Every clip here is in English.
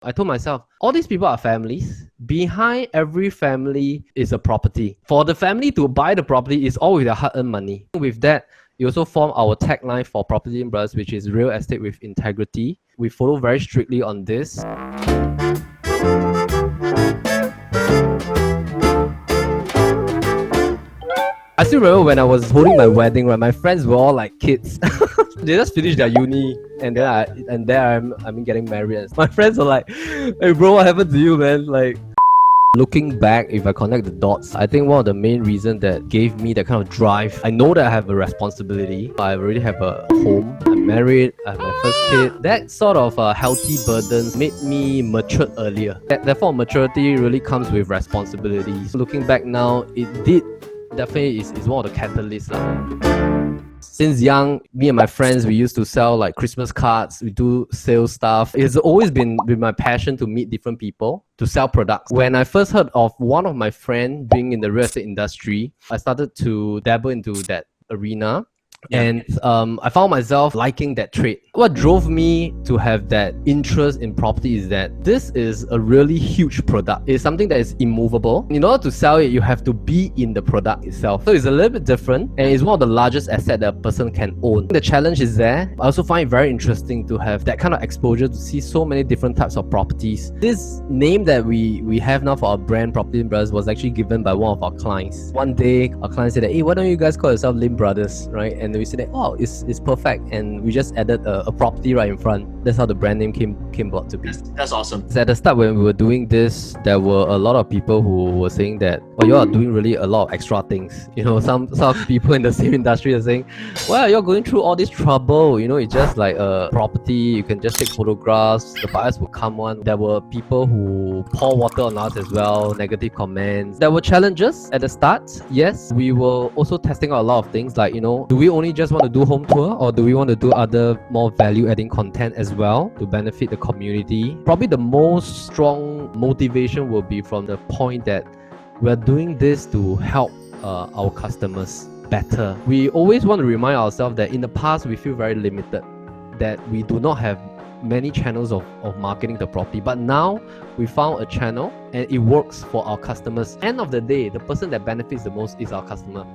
I told myself, all these people are families. Behind every family is a property. For the family to buy the property is all with their hard-earned money. With that, we also form our tagline for PropertyLimBrothers, which is real estate with integrity. We follow very strictly on this. I still remember when I was holding my wedding, right? My friends were all like kids. They just finished their uni, and then I'm getting married. My friends were like, "Hey, bro, what happened to you, man?" Like, looking back, if I connect the dots, I think one of the main reasons that gave me that kind of drive, I know that I have a responsibility. I already have a home. I'm married. I have my first kid. That sort of healthy burdens made me mature earlier. Therefore, maturity really comes with responsibilities. Looking back now, it did definitely is one of the catalysts. Since young, me and my friends, we used to sell like Christmas cards. We do sales stuff. It's always been my passion to meet different people, to sell products. When I first heard of one of my friends being in the real estate industry, I started to dabble into that arena. And I found myself liking that trade. What drove me to have that interest in property is that this is a really huge product. It's something that is immovable. In order to sell it, you have to be in the product itself. So it's a little bit different, and it's one of the largest assets that a person can own. The challenge is there. I also find it very interesting to have that kind of exposure to see so many different types of properties. This name that we have now for our brand, PropertyLimBrothers, was actually given by one of our clients. One day, our client said, "Hey, why don't you guys call yourself Lim Brothers?" Right? And we said, "Oh, it's perfect," and we just added a property right in front. That's how the brand name came about to be. That's awesome. So at the start, when we were doing this, there were a lot of people who were saying that, "Well, you are doing really a lot of extra things." You know, some people in the same industry are saying, "Well, you're going through all this trouble. You know, it's just like a property. You can just take photographs. The buyers will come on." There were people who pour water on us as well, negative comments. There were challenges at the start. Yes, we were also testing out a lot of things like, you know, do we only just want to do home tour, or do we want to do other more value-adding content as well to benefit the community? Probably the most strong motivation will be from the point that we're doing this to help our customers better. We always want to remind ourselves that in the past we feel very limited, that we do not have many channels of marketing the property, but now we found a channel and it works for our customers. End of the day, the person that benefits the most is our customer,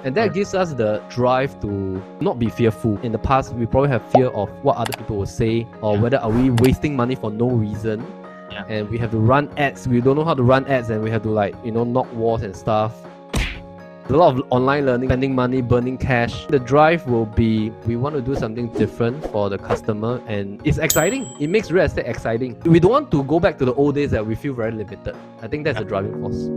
and that gives us the drive to not be fearful. In the past, we probably have fear of what other people will say, or whether are we wasting money for no reason, and we have to run ads. We don't know how to run ads, and we have to, like, you know, knock walls and stuff. A lot of online learning, spending money, burning cash. The drive will be, we want to do something different for the customer, and it's exciting. It makes real estate exciting. We don't want to go back to the old days that we feel very limited. I think that's the driving force.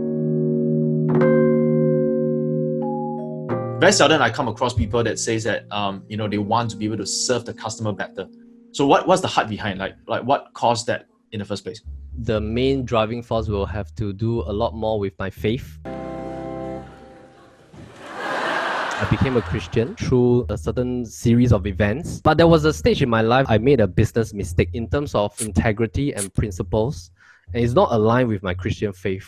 Very seldom I come across people that says that you know, they want to be able to serve the customer better. So what's the heart behind? Like what caused that in the first place? The main driving force will have to do a lot more with my faith. I became a Christian through a certain series of events. But there was a stage in my life I made a business mistake in terms of integrity and principles, and it's not aligned with my Christian faith.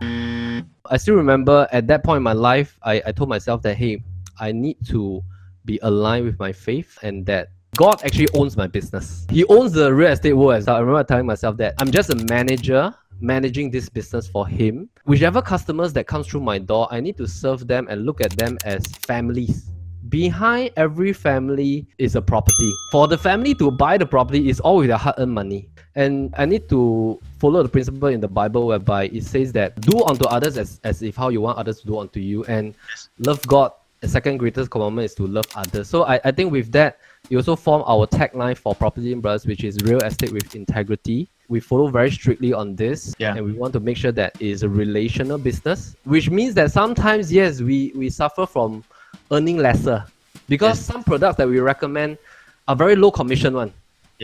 I still remember at that point in my life, I told myself that, hey, I need to be aligned with my faith, and that God actually owns my business. He owns the real estate world. So I remember telling myself that I'm just a manager managing this business for him. Whichever customers that comes through my door, I need to serve them and look at them as families. Behind every family is a property. For the family to buy the property is all with their hard-earned money. And I need to follow the principle in the Bible whereby it says that do unto others as if how you want others to do unto you, and love God. The second greatest commandment is to love others. So I think with that, we also form our tagline for PropertyLimBrothers, which is real estate with integrity. We follow very strictly on this, and we want to make sure that it is a relational business, which means that sometimes, yes, we suffer from earning lesser, because some products that we recommend are very low commission one.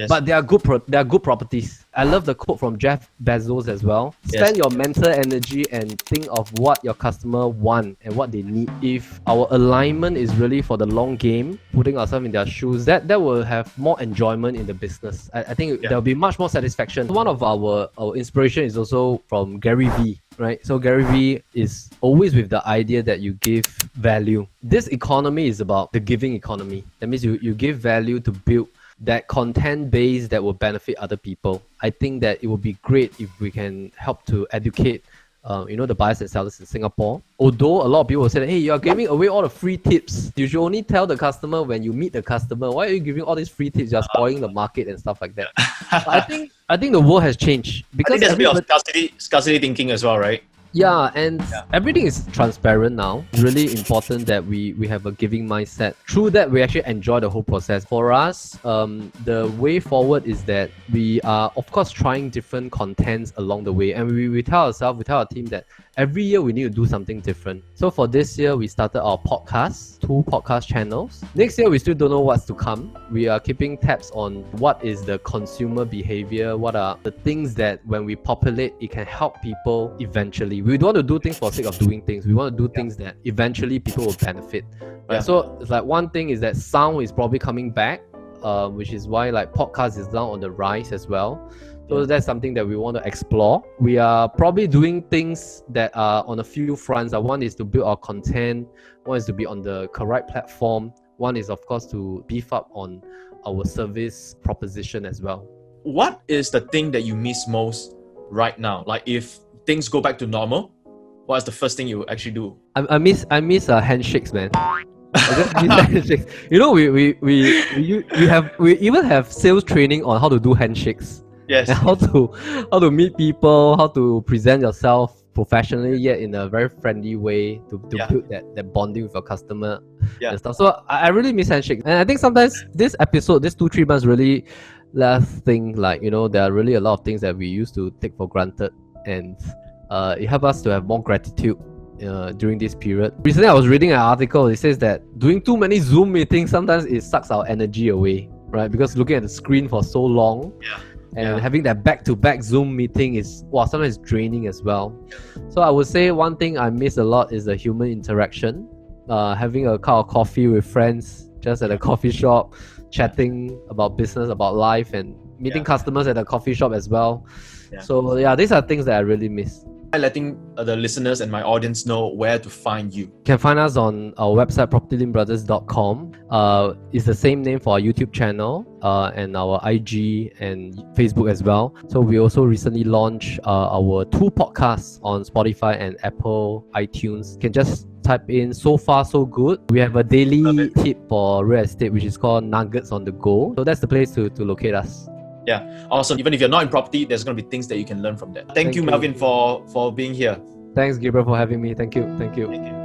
But they are good properties. I love the quote from Jeff Bezos as well. Spend your mental energy and think of what your customer want and what they need. If our alignment is really for the long game, putting ourselves in their shoes, that will have more enjoyment in the business. I think there'll be much more satisfaction. One of our inspiration is also from Gary Vee, right? So Gary Vee is always with the idea that you give value. This economy is about the giving economy. That means you give value to build that content base that will benefit other people. I think that it would be great if we can help to educate the buyers and sellers in Singapore. Although a lot of people will say, hey, you're giving away all the free tips. You should only tell the customer when you meet the customer. Why are you giving all these free tips? You're spoiling the market and stuff like that. I think the world has changed because there's a bit of scarcity thinking as well, right? Yeah, and everything is transparent now. It's really important that we have a giving mindset. Through that, we actually enjoy the whole process. For us, the way forward is that we are, of course, trying different contents along the way. And we tell ourselves, we tell our team that every year we need to do something different. So for this year, we started our podcast, 2 podcast channels. Next year, we still don't know what's to come. We are keeping tabs on what is the consumer behavior, what are the things that when we populate, it can help people eventually. We don't want to do things for the sake of doing things. We want to do things that eventually people will benefit. Right? Yeah. So it's like one thing is that sound is probably coming back, which is why like podcast is now on the rise as well. So that's something that we want to explore. We are probably doing things that are on a few fronts. One is to build our content. One is to be on the correct platform. One is, of course, to beef up on our service proposition as well. What is the thing that you miss most right now? Like if things go back to normal, what's the first thing you actually do? I miss handshakes, man. I just miss handshakes. You know, we even have sales training on how to do handshakes. Yes. And how to meet people, how to present yourself professionally yet in a very friendly way to build that bonding with your customer and stuff. So I really miss handshakes. And I think sometimes this 2-3 months really last thing, like, there are really a lot of things that we used to take for granted, and it helped us to have more gratitude during this period. Recently I was reading an article. It says that doing too many Zoom meetings, sometimes it sucks our energy away, right? Because looking at the screen for so long and having that back-to-back Zoom meeting is sometimes draining as well. So I would say one thing I miss a lot is the human interaction. Having a cup of coffee with friends just at a coffee shop, chatting about business, about life, and meeting customers at a coffee shop as well. So these are things that I really miss. Letting the listeners and my audience know where to find you. You can find us on our website, PropertyLimBrothers.com. It's the same name for our YouTube channel and our IG and Facebook as well. So we also recently launched our 2 podcasts on Spotify and Apple iTunes. You can just type in So Far So Good. We have a daily tip for real estate, which is called Nuggets on the Go. So that's the place to locate us. Yeah, awesome. Even if you're not in property, there's going to be things that you can learn from that. Thank you, Melvin, for being here. Thanks, Gabriel, for having me. Thank you. Thank you.